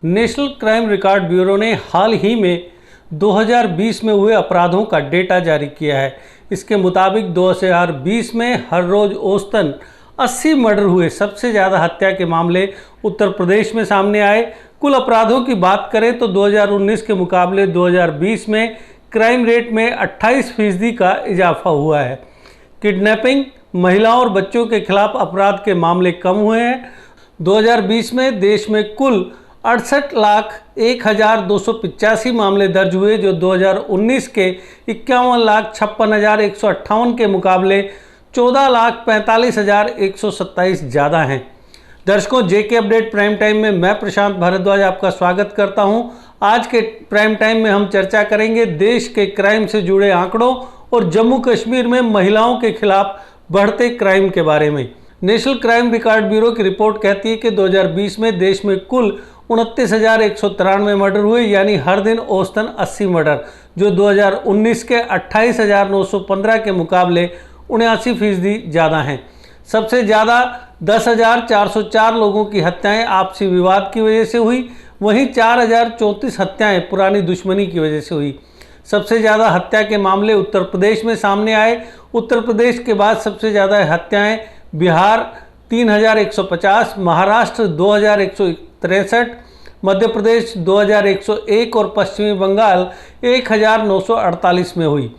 National crime record bureau ने हाल ही में 2020 में हुए अपराधों का डेटा जारी किया है। इसके मुताबिक 2020 में हर रोज औसतन 80 मर्डर हुए। सबसे ज़्यादा हत्या के मामले उत्तर प्रदेश में सामने आए। कुल अपराधों की बात करें तो 2019 के मुकाबले 2020 में क्राइम रेट में 28% का इजाफा हुआ है। किडनैपिंग, महिलाओं और बच्चों के खिलाफ अपराध के मामले कम हुए हैं। 2020 में देश में कुल 68,01,285 मामले दर्ज हुए, जो 2019 के 51,56,158 के मुकाबले 14,45,127 ज़्यादा हैं। दर्शकों, जेके अपडेट प्राइम टाइम में मैं प्रशांत भारद्वाज आपका स्वागत करता हूं। आज के प्राइम टाइम में हम चर्चा करेंगे देश के क्राइम से जुड़े आंकड़ों और जम्मू कश्मीर में महिलाओं के खिलाफ बढ़ते क्राइम के बारे में। नेशनल क्राइम रिकॉर्ड ब्यूरो की रिपोर्ट कहती है कि 2020 में देश में कुल 29,193 मर्डर हुए, यानी हर दिन औसतन 80 मर्डर, जो 2019 के 28,915 के मुकाबले 79% ज़्यादा हैं। सबसे ज़्यादा 10,404 लोगों की हत्याएं आपसी विवाद की वजह से हुई, वहीं 4,034 हत्याएं पुरानी दुश्मनी की वजह से हुई। सबसे ज़्यादा हत्या के मामले उत्तर प्रदेश में सामने आए। उत्तर प्रदेश के बाद सबसे ज़्यादा हत्याएं बिहार 3,150, महाराष्ट्र 2,163, मध्य प्रदेश 2,101 और पश्चिमी बंगाल 1,948 में हुई।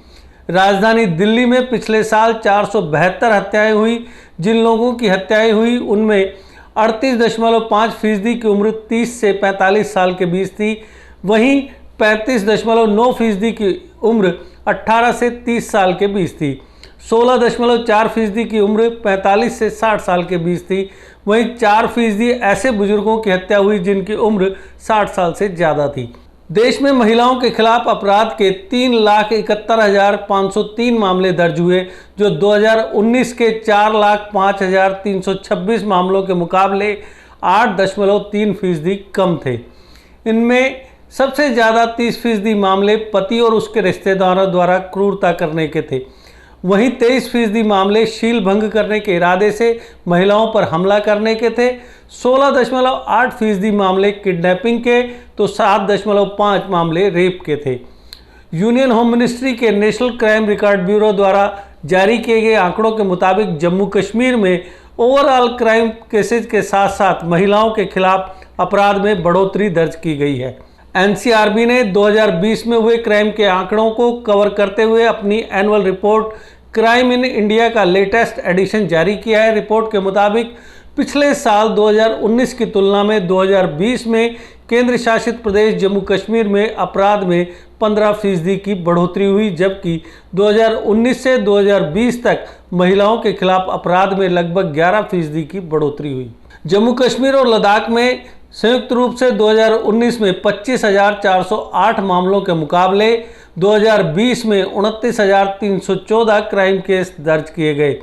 राजधानी दिल्ली में पिछले साल 472 हत्याएं हुई। जिन लोगों की हत्याएं हुई उनमें 38.5% की उम्र 30 से 45 साल के बीच थी, वहीं 35.9% की उम्र 18 से 30 साल के बीच थी। 16.4% की उम्र 45 से 60 साल के बीच थी, वहीं 4% ऐसे बुजुर्गों की हत्या हुई जिनकी उम्र 60 साल से ज़्यादा थी। देश में महिलाओं के खिलाफ अपराध के 3,71,503 मामले दर्ज हुए, जो 2019 के 4,05,326 मामलों के मुकाबले 8.3% कम थे। इनमें सबसे ज़्यादा 30% मामले पति और उसके रिश्तेदारों द्वारा क्रूरता करने के थे, वहीं 23% मामले शील भंग करने के इरादे से महिलाओं पर हमला करने के थे। 16.8% मामले किडनैपिंग के, तो 7.5 मामले रेप के थे। यूनियन होम मिनिस्ट्री के नेशनल क्राइम रिकॉर्ड ब्यूरो द्वारा जारी किए गए आंकड़ों के मुताबिक जम्मू कश्मीर में ओवरऑल क्राइम केसेज के साथ साथ महिलाओं के खिलाफ अपराध में बढ़ोतरी दर्ज की गई है। एनसीआरबी ने 2020 में हुए क्राइम के आंकड़ों को कवर करते हुए अपनी annual report crime in India का लेटेस्ट एडिशन जारी किया है। रिपोर्ट के मुताबिक पिछले साल 2019 की तुलना में 2020 में केंद्र शासित प्रदेश जम्मू कश्मीर में अपराध में 15% की बढ़ोतरी हुई, जबकि 2019 से 2020 तक महिलाओं के खिलाफ अपराध में लगभग 11% की बढ़ोतरी हुई। जम्मू कश्मीर और लद्दाख में संयुक्त रूप से 2019 में 25,408 मामलों के मुकाबले 2020 में 29,314 क्राइम केस दर्ज किए गए।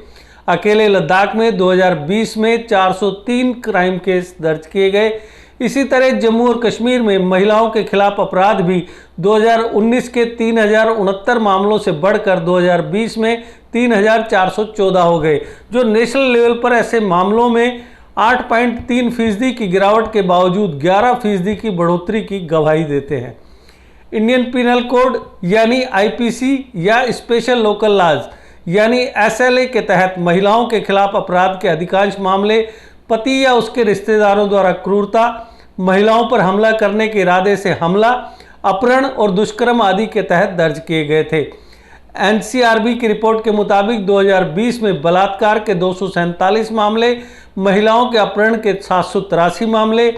अकेले लद्दाख में 2020 में 403 क्राइम केस दर्ज किए गए। इसी तरह जम्मू और कश्मीर में महिलाओं के खिलाफ अपराध भी 2019 के 3,069 मामलों से बढ़कर 2020 में 3,414 हो गए, जो नेशनल लेवल पर ऐसे मामलों में 8.3% की गिरावट के बावजूद 11% की बढ़ोतरी की गवाही देते हैं। इंडियन पिनल कोड यानी आईपीसी या स्पेशल लोकल लॉज यानी एसएलए के तहत महिलाओं के खिलाफ अपराध के अधिकांश मामले पति या उसके रिश्तेदारों द्वारा क्रूरता, महिलाओं पर हमला करने के इरादे से हमला, अपहरण और दुष्कर्म आदि के तहत दर्ज किए गए थे। एनसीआरबी की रिपोर्ट के मुताबिक 2020 में बलात्कार के 247 मामले, महिलाओं के अपहरण के 783 मामले,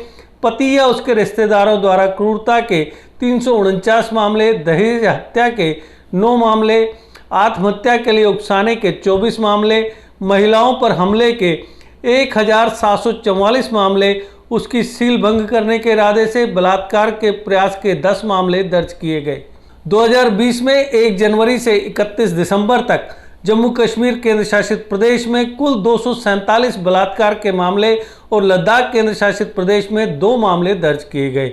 पति या उसके रिश्तेदारों द्वारा क्रूरता के 349 मामले, दहेज हत्या के 9 मामले, आत्महत्या के लिए उकसाने के 24 मामले, महिलाओं पर हमले के 1,744 मामले, उसकी सील भंग करने के इरादे से बलात्कार के प्रयास के 10 मामले दर्ज किए गए। 2020 में 1 जनवरी से 31 दिसंबर तक जम्मू कश्मीर केंद्र शासित प्रदेश में कुल 247 बलात्कार के मामले और लद्दाख केंद्र शासित प्रदेश में 2 मामले दर्ज किए गए।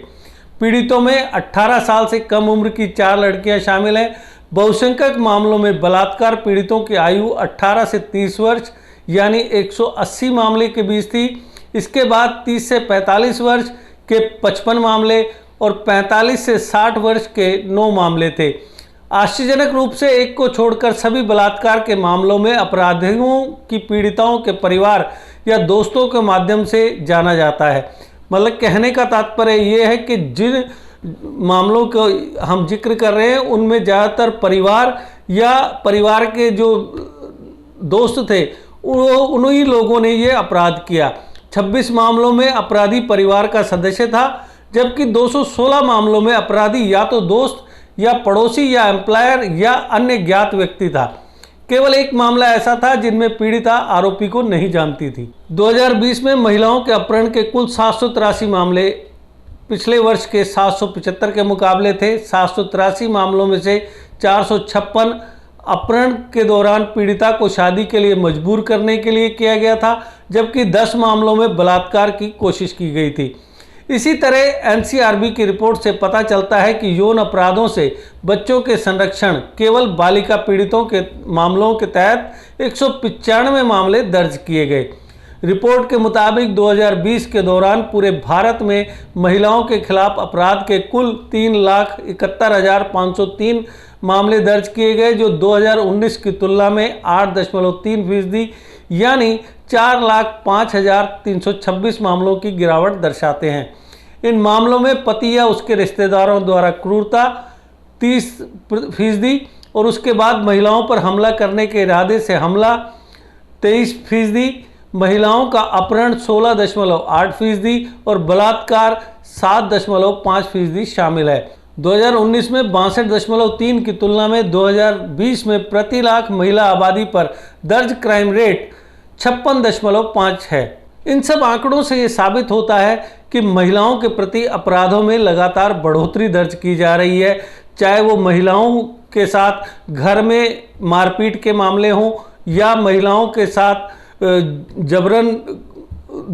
पीड़ितों में 18 साल से कम उम्र की 4 लड़कियां शामिल हैं। बहुसंख्यक मामलों में बलात्कार पीड़ितों की आयु 18 से 30 वर्ष यानी 180 मामले के बीच थी। इसके बाद 30 से 45 वर्ष के 55 मामले और 45 से 60 वर्ष के 9 मामले थे। आश्चर्यजनक रूप से एक को छोड़कर सभी बलात्कार के मामलों में अपराधियों की पीड़िताओं के परिवार या दोस्तों के माध्यम से जाना जाता है। मतलब कहने का तात्पर्य ये है कि जिन मामलों को हम जिक्र कर रहे हैं उनमें ज़्यादातर परिवार या परिवार के जो दोस्त थे उन्हीं लोगों ने ये अपराध किया। 26 मामलों में अपराधी परिवार का सदस्य था, जबकि 216 मामलों में अपराधी या तो दोस्त या पड़ोसी या एम्प्लॉयर या अन्य ज्ञात व्यक्ति था। केवल एक मामला ऐसा था जिनमें पीड़िता आरोपी को नहीं जानती थी। 2020 में महिलाओं के अपहरण के कुल 783 मामले पिछले वर्ष के 775 के मुकाबले थे। 783 मामलों में से 456 अपहरण के दौरान पीड़िता को शादी के लिए मजबूर करने के लिए किया गया था, जबकि 10 मामलों में बलात्कार की कोशिश की गई थी। इसी तरह एनसीआरबी की रिपोर्ट से पता चलता है कि यौन अपराधों से बच्चों के संरक्षण केवल बालिका पीड़ितों के मामलों के तहत 195 मामले दर्ज किए गए। रिपोर्ट के मुताबिक 2020 के दौरान पूरे भारत में महिलाओं के खिलाफ अपराध के कुल 3,71,503 मामले दर्ज किए गए, जो 2019 की तुलना में 8.3% यानी 4,05,326 मामलों की गिरावट दर्शाते हैं। इन मामलों में पति या उसके रिश्तेदारों द्वारा क्रूरता 30% और उसके बाद महिलाओं पर हमला करने के इरादे से हमला 23%, महिलाओं का अपहरण 16.8% और बलात्कार 7.5% शामिल है। 2019 में 62.3 की तुलना में 2020 में प्रति लाख महिला आबादी पर दर्ज क्राइम रेट 56.5 है। इन सब आंकड़ों से ये साबित होता है कि महिलाओं के प्रति अपराधों में लगातार बढ़ोतरी दर्ज की जा रही है, चाहे वो महिलाओं के साथ घर में मारपीट के मामले हों या महिलाओं के साथ जबरन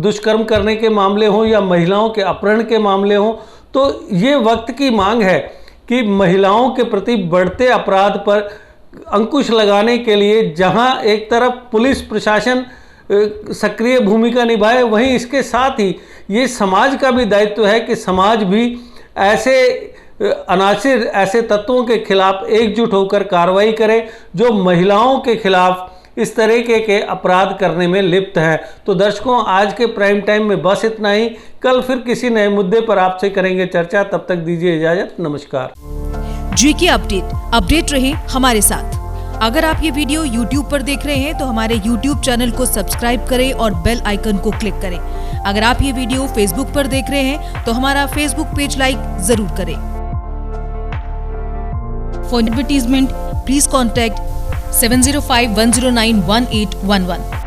दुष्कर्म करने के मामले हों या महिलाओं के अपहरण के मामले हों। तो ये वक्त की मांग है कि महिलाओं के प्रति बढ़ते अपराध पर अंकुश लगाने के लिए जहां एक तरफ पुलिस प्रशासन सक्रिय भूमिका निभाए, वहीं इसके साथ ही ये समाज का भी दायित्व है कि समाज भी ऐसे अनासिर, ऐसे तत्वों के खिलाफ एकजुट होकर कार्रवाई करे जो महिलाओं के खिलाफ इस तरीके के अपराध करने में लिप्त हैं। तो दर्शकों, आज के प्राइम टाइम में बस इतना ही। कल फिर किसी नए मुद्दे पर आपसे करेंगे चर्चा। तब तक दीजिए इजाजत। नमस्कार। जीके अपडेट रहे हमारे साथ। अगर आप ये वीडियो YouTube पर देख रहे हैं तो हमारे YouTube चैनल को सब्सक्राइब करें और बेल आइकन को क्लिक करें। अगर आप ये वीडियो Facebook पर देख रहे हैं तो हमारा Facebook पेज लाइक जरूर करें। For advertisement please contact 705-109-1811।